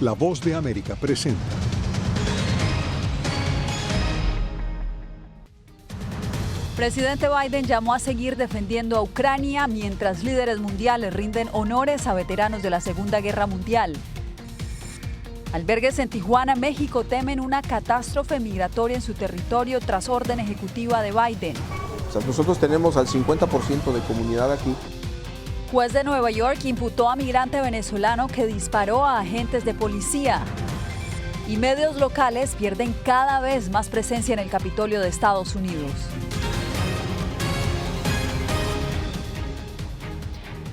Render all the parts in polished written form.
La Voz de América presenta. Presidente Biden llamó a seguir defendiendo a Ucrania mientras líderes mundiales rinden honores a veteranos de la Segunda Guerra Mundial. Albergues en Tijuana, México, temen una catástrofe migratoria en su territorio tras orden ejecutiva de Biden. Nosotros tenemos al 50% de comunidad aquí. Juez de Nueva York imputó a migrante venezolano que disparó a agentes de policía. Y medios locales pierden cada vez más presencia en el Capitolio de Estados Unidos.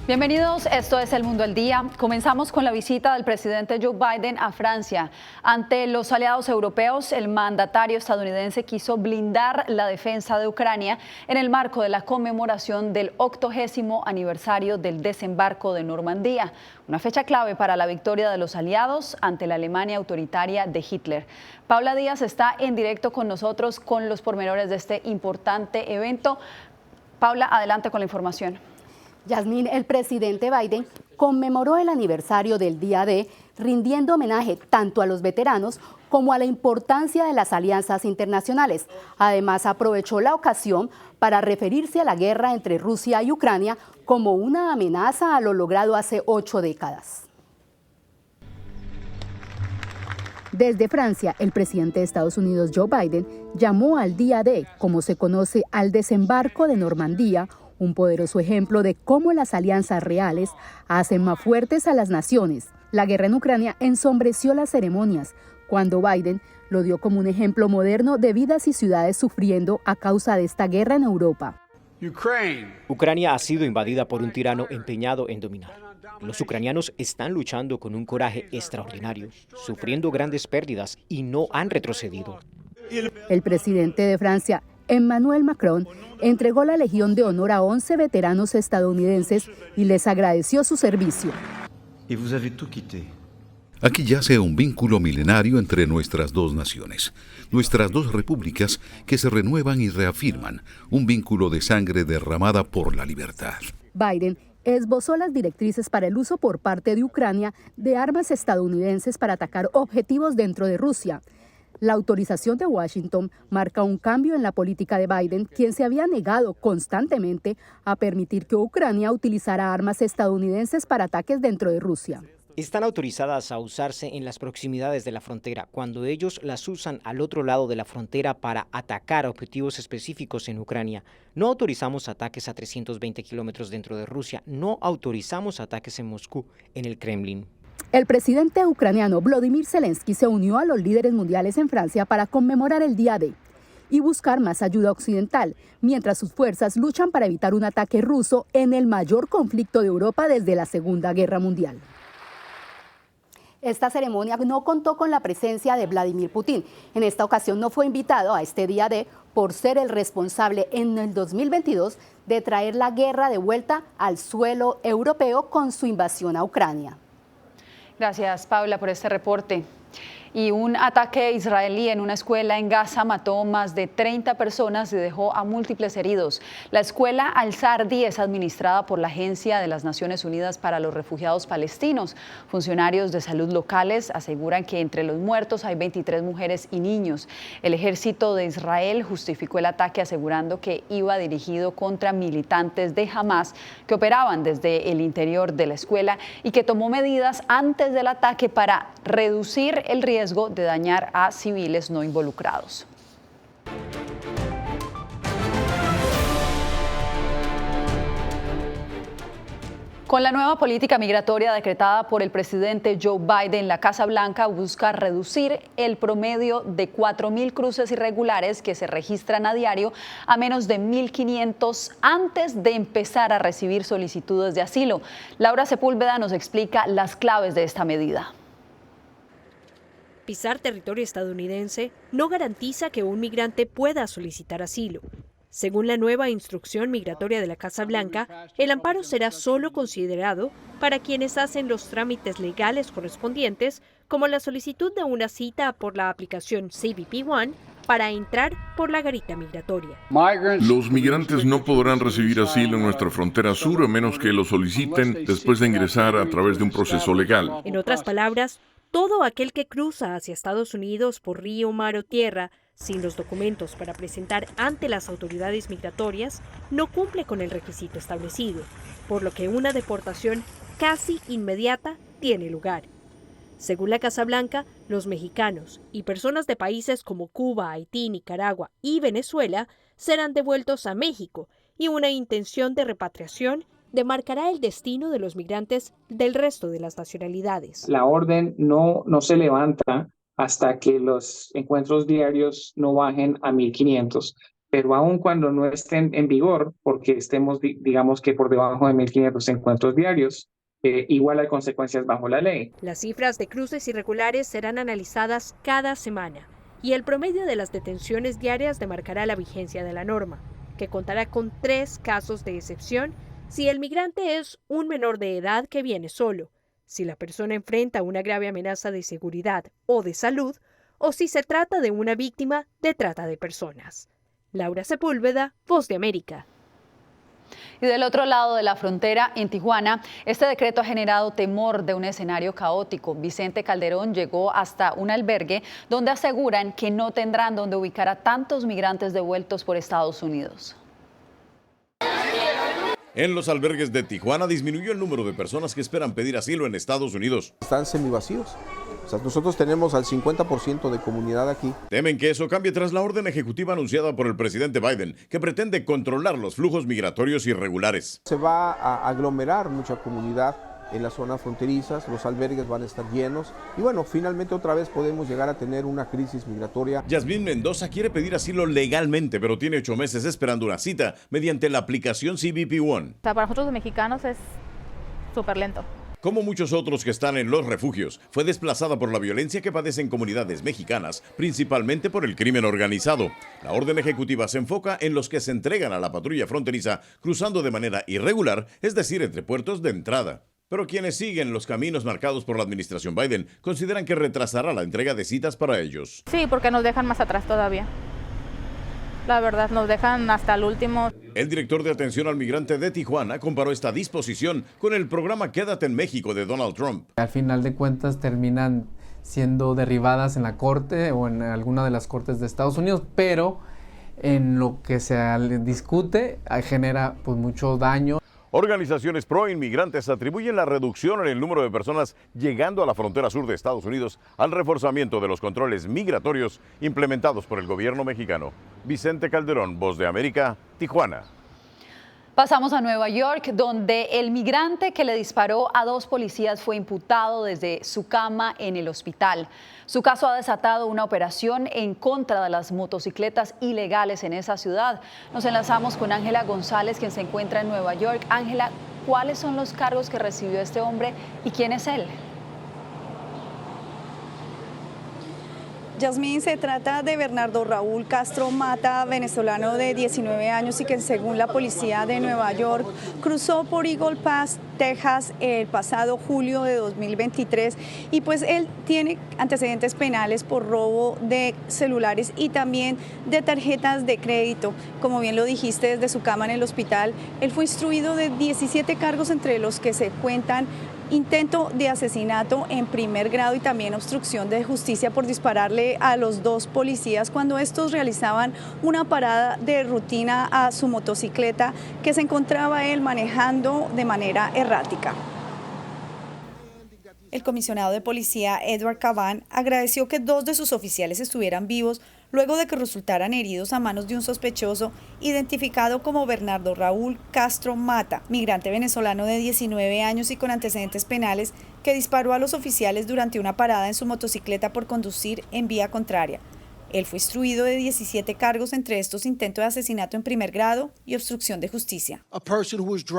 Bienvenidos, esto es El Mundo al Día. Comenzamos con la visita del presidente Joe Biden a Francia. Ante los aliados europeos, el mandatario estadounidense quiso blindar la defensa de Ucrania en el marco de la conmemoración del 80º aniversario del desembarco de Normandía, una fecha clave para la victoria de los aliados ante la Alemania autoritaria de Hitler. Paula Díaz está en directo con nosotros con los pormenores de este importante evento. Paula, adelante con la información. Yasmín, el presidente Biden conmemoró el aniversario del Día D, rindiendo homenaje tanto a los veteranos como a la importancia de las alianzas internacionales. Además, aprovechó la ocasión para referirse a la guerra entre Rusia y Ucrania como una amenaza a lo logrado hace 8 décadas. Desde Francia, el presidente de Estados Unidos, Joe Biden, llamó al Día D, como se conoce, al desembarco de Normandía, un poderoso ejemplo de cómo las alianzas reales hacen más fuertes a las naciones. La guerra en Ucrania ensombreció las ceremonias, cuando Biden lo dio como un ejemplo moderno de vidas y ciudades sufriendo a causa de esta guerra en Europa. Ucrania ha sido invadida por un tirano empeñado en dominar. Los ucranianos están luchando con un coraje extraordinario, sufriendo grandes pérdidas y no han retrocedido. El presidente de Francia, Emmanuel Macron, entregó la Legión de Honor a 11 veteranos estadounidenses y les agradeció su servicio. Aquí yace un vínculo milenario entre nuestras dos naciones, nuestras dos repúblicas que se renuevan y reafirman, un vínculo de sangre derramada por la libertad. Biden esbozó las directrices para el uso por parte de Ucrania de armas estadounidenses para atacar objetivos dentro de Rusia. La autorización de Washington marca un cambio en la política de Biden, quien se había negado constantemente a permitir que Ucrania utilizara armas estadounidenses para ataques dentro de Rusia. Están autorizadas a usarse en las proximidades de la frontera, cuando ellos las usan al otro lado de la frontera para atacar objetivos específicos en Ucrania. No autorizamos ataques a 320 kilómetros dentro de Rusia, no autorizamos ataques en Moscú, en el Kremlin. El presidente ucraniano Volodymyr Zelensky se unió a los líderes mundiales en Francia para conmemorar el Día D y buscar más ayuda occidental, mientras sus fuerzas luchan para evitar un ataque ruso en el mayor conflicto de Europa desde la Segunda Guerra Mundial. Esta ceremonia no contó con la presencia de Vladimir Putin. En esta ocasión no fue invitado a este Día D por ser el responsable en el 2022 de traer la guerra de vuelta al suelo europeo con su invasión a Ucrania. Gracias, Paula, por este reporte. Y un ataque israelí en una escuela en Gaza mató más de 30 personas y dejó a múltiples heridos. La escuela Al-Sardi es administrada por la Agencia de las Naciones Unidas para los Refugiados Palestinos. Funcionarios de salud locales aseguran que entre los muertos hay 23 mujeres y niños. El ejército de Israel justificó el ataque asegurando que iba dirigido contra militantes de Hamás que operaban desde el interior de la escuela y que tomó medidas antes del ataque para reducir el riesgo de dañar a civiles no involucrados. Con la nueva política migratoria decretada por el presidente Joe Biden, la Casa Blanca busca reducir el promedio de 4.000 cruces irregulares que se registran a diario a menos de 1.500 antes de empezar a recibir solicitudes de asilo. Laura Sepúlveda nos explica las claves de esta medida. Pisar territorio estadounidense no garantiza que un migrante pueda solicitar asilo. Según la nueva instrucción migratoria de la Casa Blanca, el amparo será solo considerado para quienes hacen los trámites legales correspondientes, como la solicitud de una cita por la aplicación CBP One para entrar por la garita migratoria. Los migrantes no podrán recibir asilo en nuestra frontera sur a menos que lo soliciten después de ingresar a través de un proceso legal. En otras palabras, Todo aquel que cruza hacia Estados Unidos por río, mar o tierra sin los documentos para presentar ante las autoridades migratorias no cumple con el requisito establecido, por lo que una deportación casi inmediata tiene lugar. Según la Casa Blanca, los mexicanos y personas de países como Cuba, Haití, Nicaragua y Venezuela serán devueltos a México y una intención de repatriación demarcará el destino de los migrantes del resto de las nacionalidades. La orden no se levanta hasta que los encuentros diarios no bajen a 1.500. Pero aun cuando no estén en vigor, porque estemos, digamos que por debajo de 1.500 encuentros diarios, igual hay consecuencias bajo la ley. Las cifras de cruces irregulares serán analizadas cada semana y el promedio de las detenciones diarias demarcará la vigencia de la norma, que contará con 3 casos de excepción si el migrante es un menor de edad que viene solo, si la persona enfrenta una grave amenaza de seguridad o de salud, o si se trata de una víctima de trata de personas. Laura Sepúlveda, Voz de América. Y del otro lado de la frontera, en Tijuana, este decreto ha generado temor de un escenario caótico. Vicente Calderón llegó hasta un albergue donde aseguran que no tendrán donde ubicar a tantos migrantes devueltos por Estados Unidos. En los albergues de Tijuana disminuyó el número de personas que esperan pedir asilo en Estados Unidos. Están semivacíos. O sea, nosotros tenemos al 50% de comunidad aquí. Temen que eso cambie tras la orden ejecutiva anunciada por el presidente Biden, que pretende controlar los flujos migratorios irregulares. Se va a aglomerar mucha comunidad en las zonas fronterizas, los albergues van a estar llenos y bueno, finalmente otra vez podemos llegar a tener una crisis migratoria. Yasmín Mendoza quiere pedir asilo legalmente, pero tiene 8 meses esperando una cita mediante la aplicación CBP One. Para nosotros los mexicanos es súper lento. Como muchos otros que están en los refugios, fue desplazada por la violencia que padecen comunidades mexicanas, principalmente por el crimen organizado. La orden ejecutiva se enfoca en los que se entregan a la patrulla fronteriza cruzando de manera irregular, es decir, entre puertos de entrada. Pero quienes siguen los caminos marcados por la administración Biden consideran que retrasará la entrega de citas para ellos. Sí, porque nos dejan más atrás todavía. La verdad, nos dejan hasta el último. El director de atención al migrante de Tijuana comparó esta disposición con el programa Quédate en México de Donald Trump. Al final de cuentas terminan siendo derribadas en la corte o en alguna de las cortes de Estados Unidos, pero en lo que se discute genera pues mucho daño. Organizaciones pro-inmigrantes atribuyen la reducción en el número de personas llegando a la frontera sur de Estados Unidos al reforzamiento de los controles migratorios implementados por el gobierno mexicano. Vicente Calderón, Voz de América, Tijuana. Pasamos a Nueva York, donde el migrante que le disparó a 2 policías fue imputado desde su cama en el hospital. Su caso ha desatado una operación en contra de las motocicletas ilegales en esa ciudad. Nos enlazamos con Ángela González, quien se encuentra en Nueva York. Ángela, ¿cuáles son los cargos que recibió este hombre y quién es él? Yasmín, se trata de Bernardo Raúl Castro Mata, venezolano de 19 años y que según la policía de Nueva York cruzó por Eagle Pass, Texas, el pasado julio de 2023 y pues él tiene antecedentes penales por robo de celulares y también de tarjetas de crédito. Como bien lo dijiste, desde su cama en el hospital, él fue instruido de 17 cargos entre los que se cuentan intento de asesinato en primer grado y también obstrucción de justicia por dispararle a los 2 policías cuando estos realizaban una parada de rutina a su motocicleta que se encontraba él manejando de manera errática. El comisionado de policía Edward Caban agradeció que 2 de sus oficiales estuvieran vivos luego de que resultaran heridos a manos de un sospechoso identificado como Bernardo Raúl Castro Mata, migrante venezolano de 19 años y con antecedentes penales que disparó a los oficiales durante una parada en su motocicleta por conducir en vía contraria. Él fue instruido de 17 cargos, entre estos intento de asesinato en primer grado y obstrucción de justicia.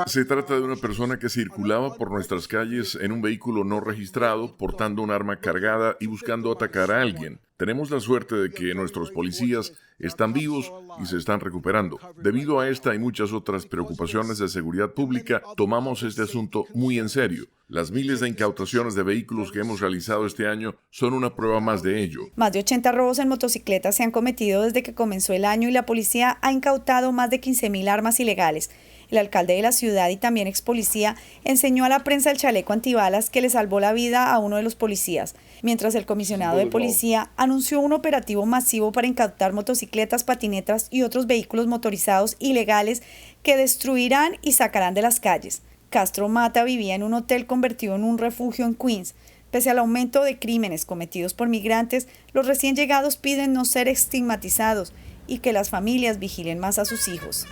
Se trata de una persona que circulaba por nuestras calles en un vehículo no registrado, portando un arma cargada y buscando atacar a alguien. Tenemos la suerte de que nuestros policías están vivos y se están recuperando. Debido a esta y muchas otras preocupaciones de seguridad pública, tomamos este asunto muy en serio. Las miles de incautaciones de vehículos que hemos realizado este año son una prueba más de ello. Más de 80 robos en motocicletas se han cometido desde que comenzó el año y la policía ha incautado más de 15.000 armas ilegales. El alcalde de la ciudad y también ex policía enseñó a la prensa el chaleco antibalas que le salvó la vida a uno de los policías, mientras el comisionado de policía anunció un operativo masivo para incautar motocicletas, patinetas y otros vehículos motorizados ilegales que destruirán y sacarán de las calles. Castro Mata vivía en un hotel convertido en un refugio en Queens. Pese al aumento de crímenes cometidos por migrantes, los recién llegados piden no ser estigmatizados y que las familias vigilen más a sus hijos.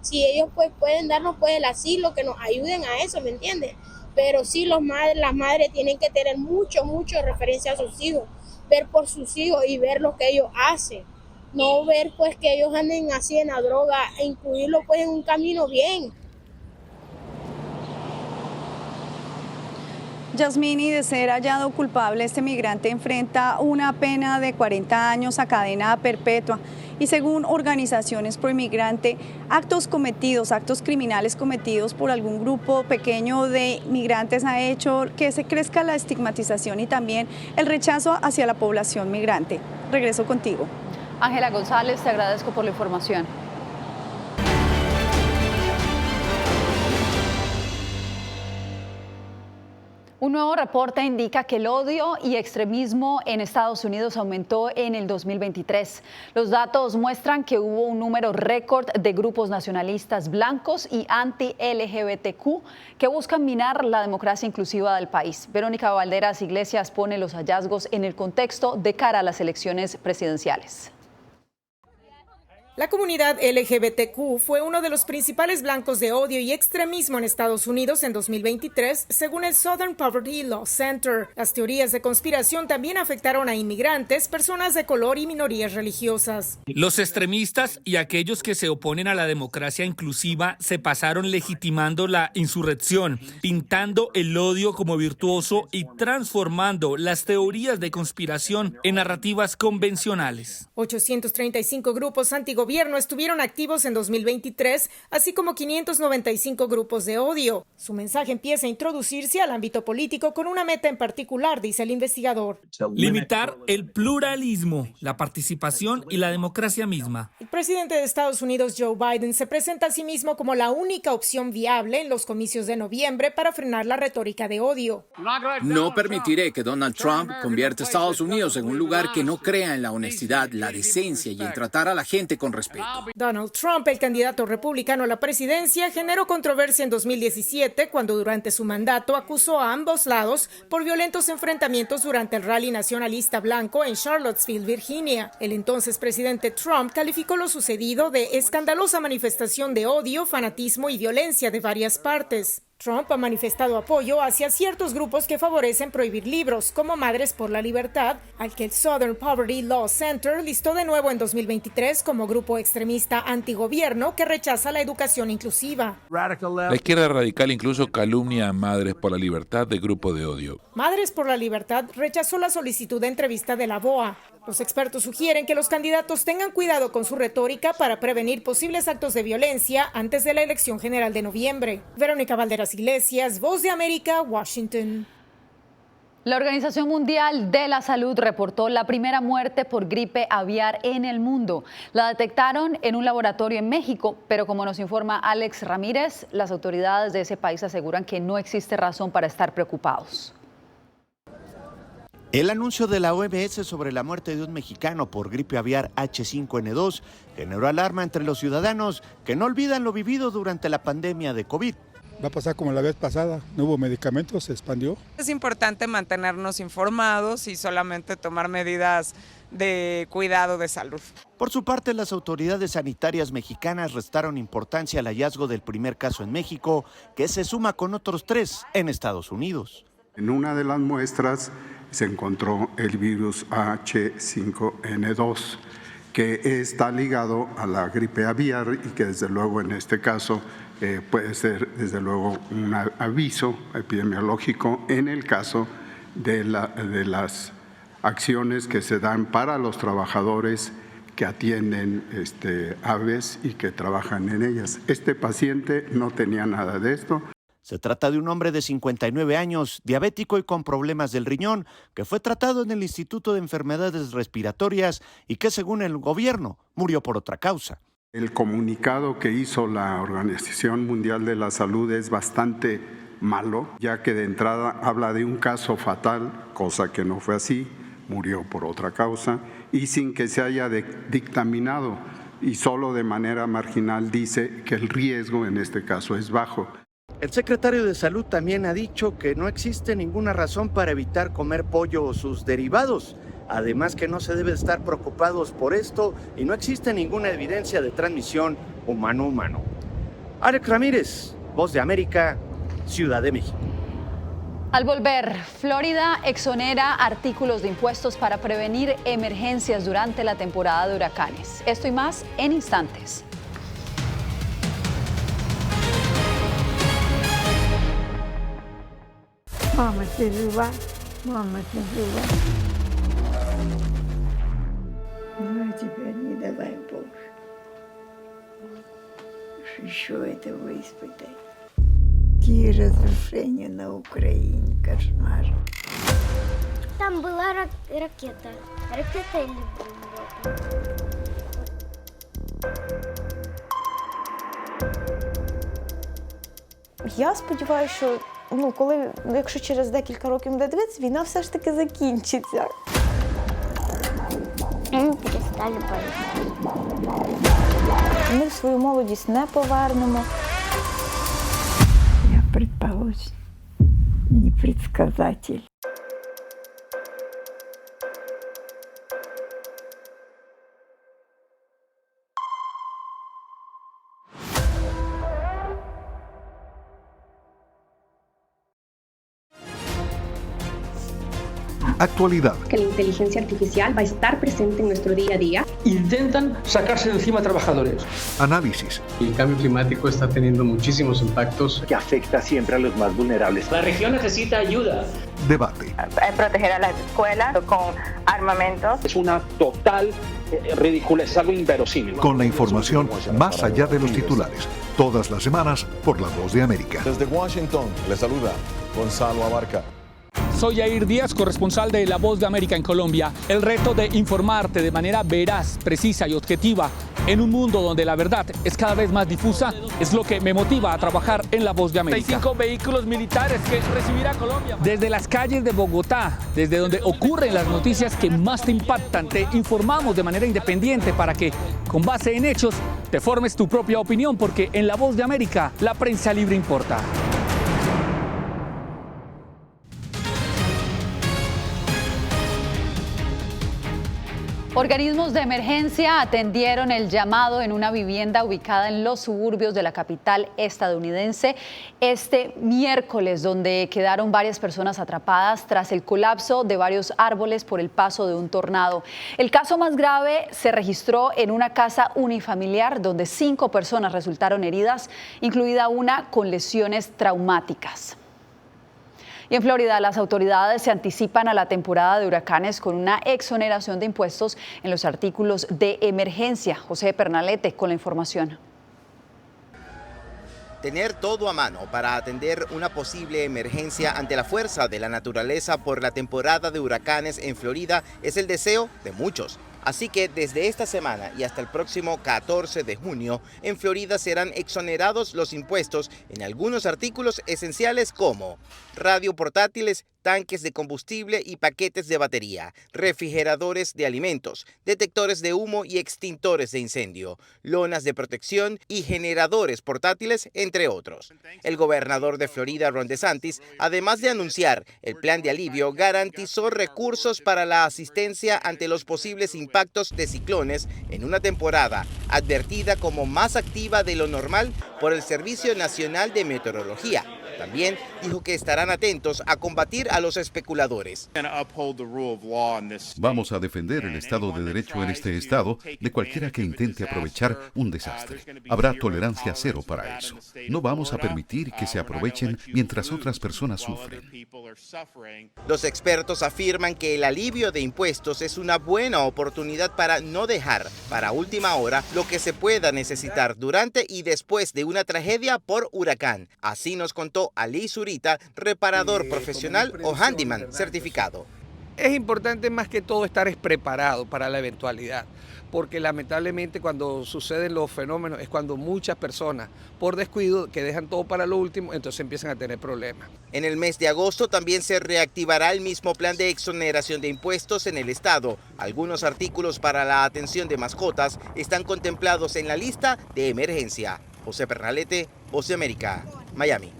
Si ellos pues pueden darnos pues el asilo, que nos ayuden a eso, ¿me entiendes? Pero sí las madres tienen que tener mucho referencia a sus hijos, ver por sus hijos y ver lo que ellos hacen. No ver pues que ellos anden así en la droga e incluirlo pues en un camino bien. Yasmini, de ser hallado culpable, este migrante enfrenta una pena de 40 años a cadena perpetua y según organizaciones pro inmigrante, actos criminales cometidos por algún grupo pequeño de migrantes ha hecho que se crezca la estigmatización y también el rechazo hacia la población migrante. Regreso contigo. Ángela González, te agradezco por la información. Un nuevo reporte indica que el odio y extremismo en Estados Unidos aumentó en el 2023. Los datos muestran que hubo un número récord de grupos nacionalistas blancos y anti-LGBTQ que buscan minar la democracia inclusiva del país. Verónica Valderas Iglesias pone los hallazgos en el contexto de cara a las elecciones presidenciales. La comunidad LGBTQ fue uno de los principales blancos de odio y extremismo en Estados Unidos en 2023, según el Southern Poverty Law Center. Las teorías de conspiración también afectaron a inmigrantes, personas de color y minorías religiosas. Los extremistas y aquellos que se oponen a la democracia inclusiva se pasaron legitimando la insurrección, pintando el odio como virtuoso y transformando las teorías de conspiración en narrativas convencionales. 835 grupos antigobierno estuvieron activos en 2023, así como 595 grupos de odio. Su mensaje empieza a introducirse al ámbito político con una meta en particular, dice el investigador. Limitar el pluralismo, la participación y la democracia misma. El presidente de Estados Unidos, Joe Biden, se presenta a sí mismo como la única opción viable en los comicios de noviembre para frenar la retórica de odio. No permitiré que Donald Trump convierta a Estados Unidos en un lugar que no crea en la honestidad, la decencia y en tratar a la gente con respeto. Donald Trump, el candidato republicano a la presidencia, generó controversia en 2017 cuando durante su mandato acusó a ambos lados por violentos enfrentamientos durante el rally nacionalista blanco en Charlottesville, Virginia. El entonces presidente Trump calificó lo sucedido de escandalosa manifestación de odio, fanatismo y violencia de varias partes. Trump ha manifestado apoyo hacia ciertos grupos que favorecen prohibir libros, como Madres por la Libertad, al que el Southern Poverty Law Center listó de nuevo en 2023 como grupo extremista antigobierno que rechaza la educación inclusiva. La izquierda radical incluso calumnia a Madres por la Libertad de grupo de odio. Madres por la Libertad rechazó la solicitud de entrevista de la BOA. Los expertos sugieren que los candidatos tengan cuidado con su retórica para prevenir posibles actos de violencia antes de la elección general de noviembre. Verónica Valderas Iglesias, Voz de América, Washington. La Organización Mundial de la Salud reportó la primera muerte por gripe aviar en el mundo. La detectaron en un laboratorio en México, pero como nos informa Alex Ramírez, las autoridades de ese país aseguran que no existe razón para estar preocupados. El anuncio de la OMS sobre la muerte de un mexicano por gripe aviar H5N2 generó alarma entre los ciudadanos que no olvidan lo vivido durante la pandemia de COVID. Va a pasar como la vez pasada, no hubo medicamentos, se expandió. Es importante mantenernos informados y solamente tomar medidas de cuidado de salud. Por su parte, las autoridades sanitarias mexicanas restaron importancia al hallazgo del primer caso en México, que se suma con otros 3 en Estados Unidos. En una de las muestras se encontró el virus H5N2, que está ligado a la gripe aviar y que desde luego en este caso puede ser desde luego un aviso epidemiológico en el caso de las acciones que se dan para los trabajadores que atienden aves y que trabajan en ellas. Este paciente no tenía nada de esto. Se trata de un hombre de 59 años, diabético y con problemas del riñón, que fue tratado en el Instituto de Enfermedades Respiratorias y que, según el gobierno, murió por otra causa. El comunicado que hizo la Organización Mundial de la Salud es bastante malo, ya que de entrada habla de un caso fatal, cosa que no fue así, murió por otra causa, y sin que se haya dictaminado, y solo de manera marginal dice que el riesgo en este caso es bajo. El secretario de Salud también ha dicho que no existe ninguna razón para evitar comer pollo o sus derivados. Además que no se debe estar preocupados por esto y no existe ninguna evidencia de transmisión humano-humano. Alex Ramírez, Voz de América, Ciudad de México. Al volver, Florida exonera artículos de impuestos para prevenir emergencias durante la temporada de huracanes. Esto y más en instantes. Mama, ну, теперь не давай Боже. Еще этого испытать. Какие разрушения на Украине, кошмар. Там была ракета. Ракета или бомба. Я сподіваюся, що якщо через декілька років буде дивитися, війна все ж таки закінчиться. Ми перестали боятися. Ми свою молодість не повернемо. Я, предположим, не предсказатель. Actualidad. Que la inteligencia artificial va a estar presente en nuestro día a día. Intentan sacarse de encima a trabajadores. Análisis. El cambio climático está teniendo muchísimos impactos que afecta siempre a los más vulnerables. La región necesita ayuda. Debate. Proteger a las escuelas con armamentos. Es una total ridícula, es algo inverosímil. Con la información más allá de los titulares. Todas las semanas por La Voz de América. Desde Washington, le saluda Gonzalo Abarca. Soy Yair Díaz, corresponsal de La Voz de América en Colombia. El reto de informarte de manera veraz, precisa y objetiva en un mundo donde la verdad es cada vez más difusa es lo que me motiva a trabajar en La Voz de América. 35 vehículos militares que recibirá Colombia. Desde las calles de Bogotá, desde donde ocurren las noticias que más te impactan, te informamos de manera independiente para que, con base en hechos, te formes tu propia opinión, porque en La Voz de América la prensa libre importa. Organismos de emergencia atendieron el llamado en una vivienda ubicada en los suburbios de la capital estadounidense este miércoles, donde quedaron varias personas atrapadas tras el colapso de varios árboles por el paso de un tornado. El caso más grave se registró en una casa unifamiliar donde 5 personas resultaron heridas, incluida una con lesiones traumáticas. Y en Florida, las autoridades se anticipan a la temporada de huracanes con una exoneración de impuestos en los artículos de emergencia. José Pernalete con la información. Tener todo a mano para atender una posible emergencia ante la fuerza de la naturaleza por la temporada de huracanes en Florida es el deseo de muchos. Así que desde esta semana y hasta el próximo 14 de junio, en Florida serán exonerados los impuestos en algunos artículos esenciales como radioportátiles, tanques de combustible y paquetes de batería, refrigeradores de alimentos, detectores de humo y extintores de incendio, lonas de protección y generadores portátiles, entre otros. El gobernador de Florida, Ron DeSantis, además de anunciar el plan de alivio, garantizó recursos para la asistencia ante los posibles impactos de ciclones en una temporada advertida como más activa de lo normal por el Servicio Nacional de Meteorología. También dijo que estarán atentos a combatir a los especuladores. Vamos a defender el Estado de Derecho en este estado de cualquiera que intente aprovechar un desastre. Habrá tolerancia cero para eso. No vamos a permitir que se aprovechen mientras otras personas sufren. Los expertos afirman que el alivio de impuestos es una buena oportunidad para no dejar para última hora lo que se pueda necesitar durante y después de una tragedia por huracán. Así nos contó Ali Zurita, reparador profesional o handyman certificado. Es importante más que todo estar preparado para la eventualidad, porque lamentablemente cuando suceden los fenómenos es cuando muchas personas, por descuido, que dejan todo para lo último, entonces empiezan a tener problemas. En el mes de agosto también se reactivará el mismo plan de exoneración de impuestos en el estado. Algunos artículos para la atención de mascotas están contemplados en la lista de emergencia. José Pernalete, Voz de América, Miami.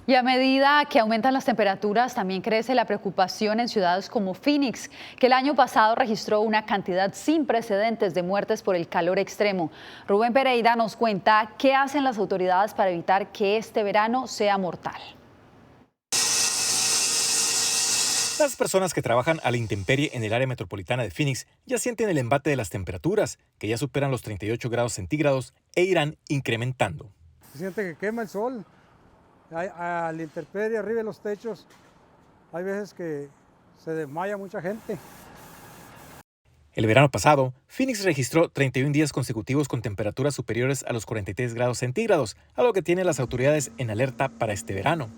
Y a medida que aumentan las temperaturas, también crece la preocupación en ciudades como Phoenix, que el año pasado registró una cantidad sin precedentes de muertes por el calor extremo. Rubén Pereira nos cuenta qué hacen las autoridades para evitar que este verano sea mortal. Las personas que trabajan a la intemperie en el área metropolitana de Phoenix ya sienten el embate de las temperaturas, que ya superan los 38 grados centígrados e irán incrementando. Se siente que quema el sol. A la intemperie arriba de los techos, hay veces que se desmaya mucha gente. El verano pasado, Phoenix registró 31 días consecutivos con temperaturas superiores a los 43 grados centígrados, algo que tiene las autoridades en alerta para este verano.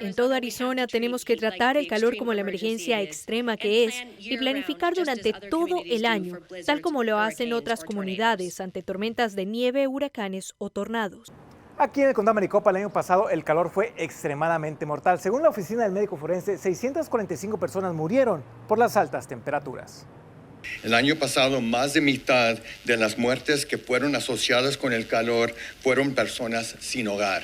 En toda Arizona tenemos que tratar el calor como la emergencia extrema que es y planificar durante todo el año, tal como lo hacen otras comunidades ante tormentas de nieve, huracanes o tornados. Aquí en el condado Maricopa el año pasado el calor fue extremadamente mortal. Según la oficina del médico forense, 645 personas murieron por las altas temperaturas. El año pasado, más de mitad de las muertes que fueron asociadas con el calor fueron personas sin hogar.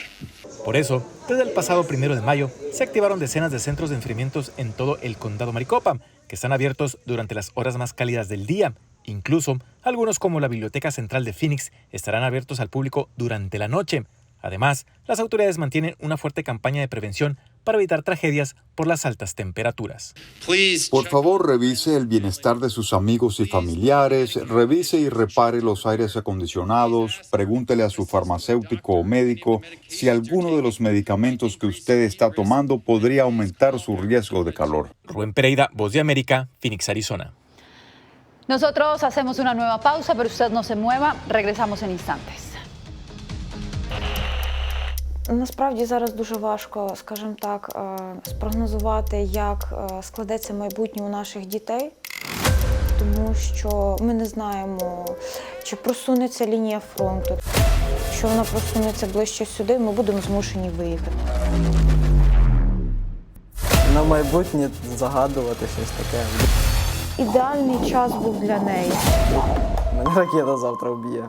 Por eso, desde el pasado 1 de mayo, se activaron decenas de centros de enfriamientos en todo el condado Maricopa, que están abiertos durante las horas más cálidas del día. Incluso, algunos como la Biblioteca Central de Phoenix estarán abiertos al público durante la noche. Además, las autoridades mantienen una fuerte campaña de prevención para evitar tragedias por las altas temperaturas. Por favor, revise el bienestar de sus amigos y familiares, revise y repare los aires acondicionados, pregúntele a su farmacéutico o médico si alguno de los medicamentos que usted está tomando podría aumentar su riesgo de calor. Rubén Pereira, Voz de América, Phoenix, Arizona. Nosotros hacemos una nueva pausa, pero usted no se mueva, regresamos en instantes. Насправді зараз дуже важко, скажімо так, спрогнозувати, як складеться майбутнє у наших дітей, тому що ми не знаємо, чи просунеться лінія фронту. Якщо вона просунеться ближче сюди, ми будемо змушені виїхати. На майбутнє загадувати щось таке. Ідеальний час був для неї. Мене ракета завтра вб'є.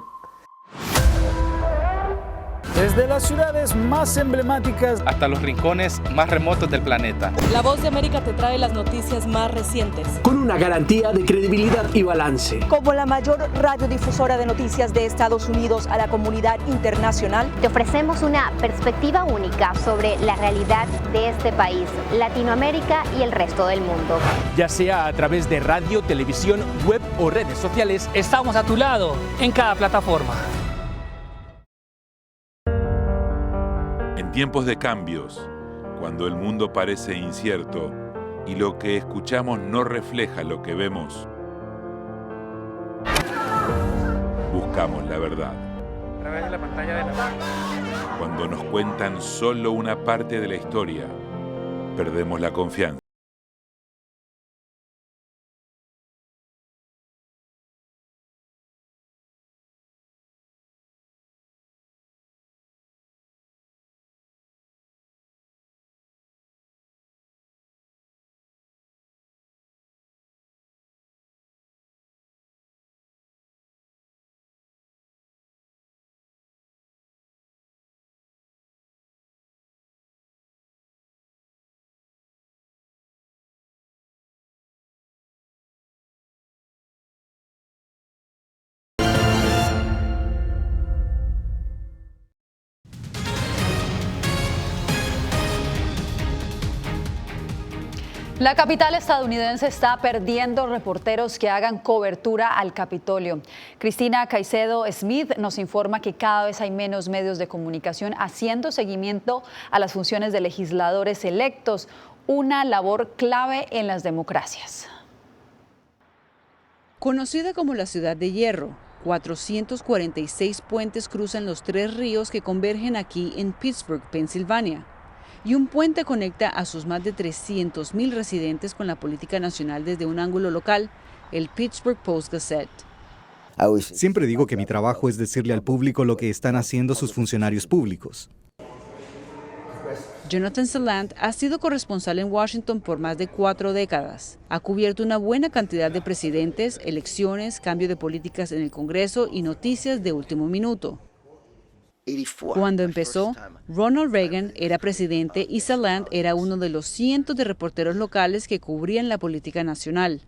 Desde las ciudades más emblemáticas hasta los rincones más remotos del planeta. La Voz de América te trae las noticias más recientes. Con una garantía de credibilidad y balance. Como la mayor radiodifusora de noticias de Estados Unidos a la comunidad internacional, te ofrecemos una perspectiva única sobre la realidad de este país, Latinoamérica y el resto del mundo. Ya sea a través de radio, televisión, web o redes sociales, estamos a tu lado en cada plataforma. En tiempos de cambios, cuando el mundo parece incierto y lo que escuchamos no refleja lo que vemos, buscamos la verdad. A través de la pantalla de la... Cuando nos cuentan solo una parte de la historia, perdemos la confianza. La capital estadounidense está perdiendo reporteros que hagan cobertura al Capitolio. Cristina Caicedo Smith nos informa que cada vez hay menos medios de comunicación haciendo seguimiento a las funciones de legisladores electos, una labor clave en las democracias. Conocida como la Ciudad de Hierro, 446 puentes cruzan los 3 ríos que convergen aquí en Pittsburgh, Pensilvania. y un puente conecta a sus más de 300.000 residentes con la política nacional desde un ángulo local, el Pittsburgh Post-Gazette. Siempre digo que mi trabajo es decirle al público lo que están haciendo sus funcionarios públicos. Jonathan Salant ha sido corresponsal en Washington por más de 4 décadas. Ha cubierto una buena cantidad de presidentes, elecciones, cambio de políticas en el Congreso y noticias de último minuto. Cuando empezó, Ronald Reagan era presidente y Salant era uno de los cientos de reporteros locales que cubrían la política nacional.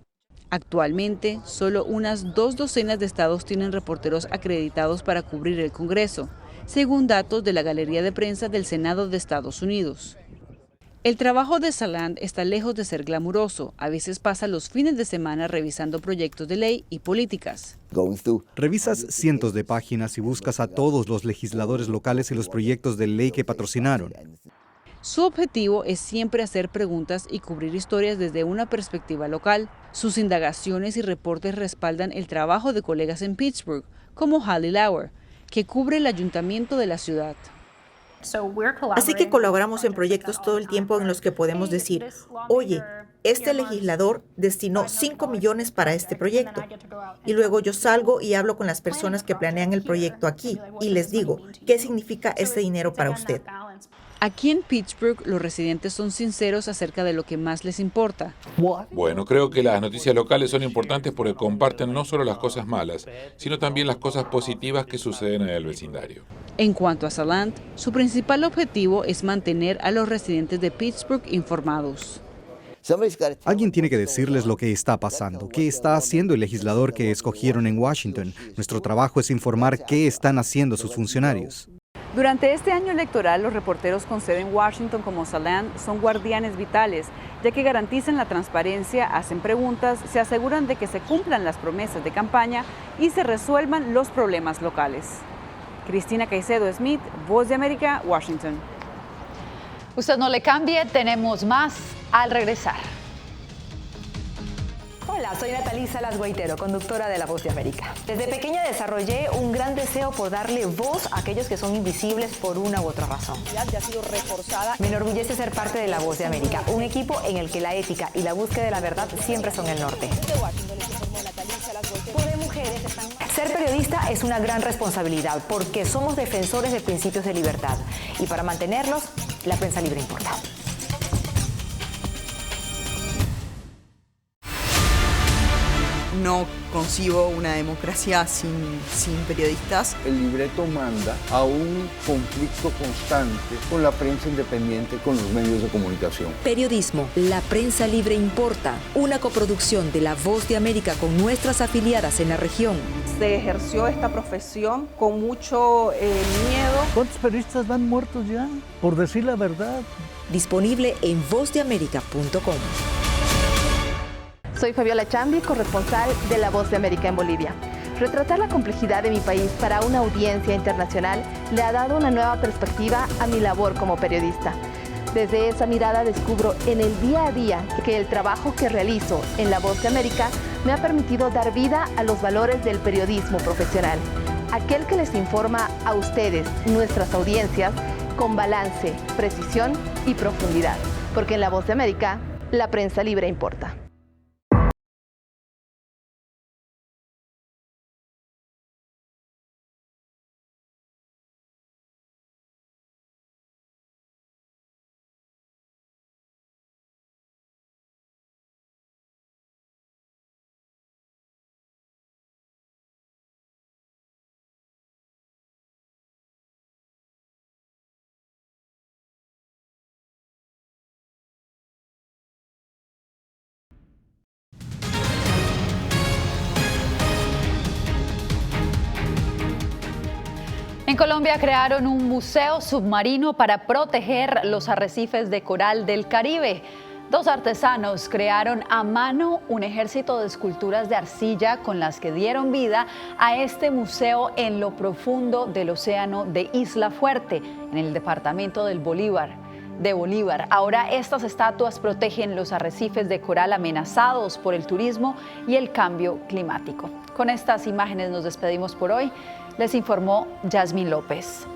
Actualmente, solo unas 2 docenas de estados tienen reporteros acreditados para cubrir el Congreso, según datos de la Galería de Prensa del Senado de Estados Unidos. El trabajo de Salant está lejos de ser glamuroso. A veces pasa los fines de semana revisando proyectos de ley y políticas. Revisas cientos de páginas y buscas a todos los legisladores locales y los proyectos de ley que patrocinaron. Su objetivo es siempre hacer preguntas y cubrir historias desde una perspectiva local. Sus indagaciones y reportes respaldan el trabajo de colegas en Pittsburgh, como Hallie Lauer, que cubre el ayuntamiento de la ciudad. Así que colaboramos en proyectos todo el tiempo en los que podemos decir, oye, este legislador destinó 5 millones para este proyecto. Y luego yo salgo y hablo con las personas que planean el proyecto aquí y les digo, ¿qué significa este dinero para usted? Aquí en Pittsburgh, los residentes son sinceros acerca de lo que más les importa. Bueno, creo que las noticias locales son importantes porque comparten no solo las cosas malas, sino también las cosas positivas que suceden en el vecindario. En cuanto a Salant, su principal objetivo es mantener a los residentes de Pittsburgh informados. Alguien tiene que decirles lo que está pasando, qué está haciendo el legislador que escogieron en Washington. Nuestro trabajo es informar qué están haciendo sus funcionarios. Durante este año electoral, los reporteros con sede en Washington como Salant son guardianes vitales, ya que garantizan la transparencia, hacen preguntas, se aseguran de que se cumplan las promesas de campaña y se resuelvan los problemas locales. Cristina Caicedo Smith, Voz de América, Washington. Usted no le cambie, tenemos más al regresar. Hola, soy Natalie Salas Guaitero, conductora de La Voz de América. Desde pequeña desarrollé un gran deseo por darle voz a aquellos que son invisibles por una u otra razón. Ya ha sido reforzada. Me enorgullece ser parte de La Voz de América, un equipo en el que la ética y la búsqueda de la verdad siempre son el norte. Ser periodista es una gran responsabilidad porque somos defensores de principios de libertad y para mantenerlos, la prensa libre importa. No concibo una democracia sin periodistas. El libreto manda a un conflicto constante con la prensa independiente, con los medios de comunicación. Periodismo, la prensa libre importa. Una coproducción de La Voz de América con nuestras afiliadas en la región. Se ejerció esta profesión con mucho miedo. ¿Cuántos periodistas van muertos ya por decir la verdad? Disponible en vozdeamerica.com. Soy Fabiola Chambi, corresponsal de La Voz de América en Bolivia. Retratar la complejidad de mi país para una audiencia internacional le ha dado una nueva perspectiva a mi labor como periodista. Desde esa mirada descubro en el día a día que el trabajo que realizo en La Voz de América me ha permitido dar vida a los valores del periodismo profesional. Aquel que les informa a ustedes, nuestras audiencias, con balance, precisión y profundidad. Porque en La Voz de América, la prensa libre importa. En Colombia crearon un museo submarino para proteger los arrecifes de coral del Caribe. 2 artesanos crearon a mano un ejército de esculturas de arcilla con las que dieron vida a este museo en lo profundo del océano de Isla Fuerte, en el departamento de Bolívar. Ahora estas estatuas protegen los arrecifes de coral amenazados por el turismo y el cambio climático. Con estas imágenes nos despedimos por hoy. Les informó Yasmín López.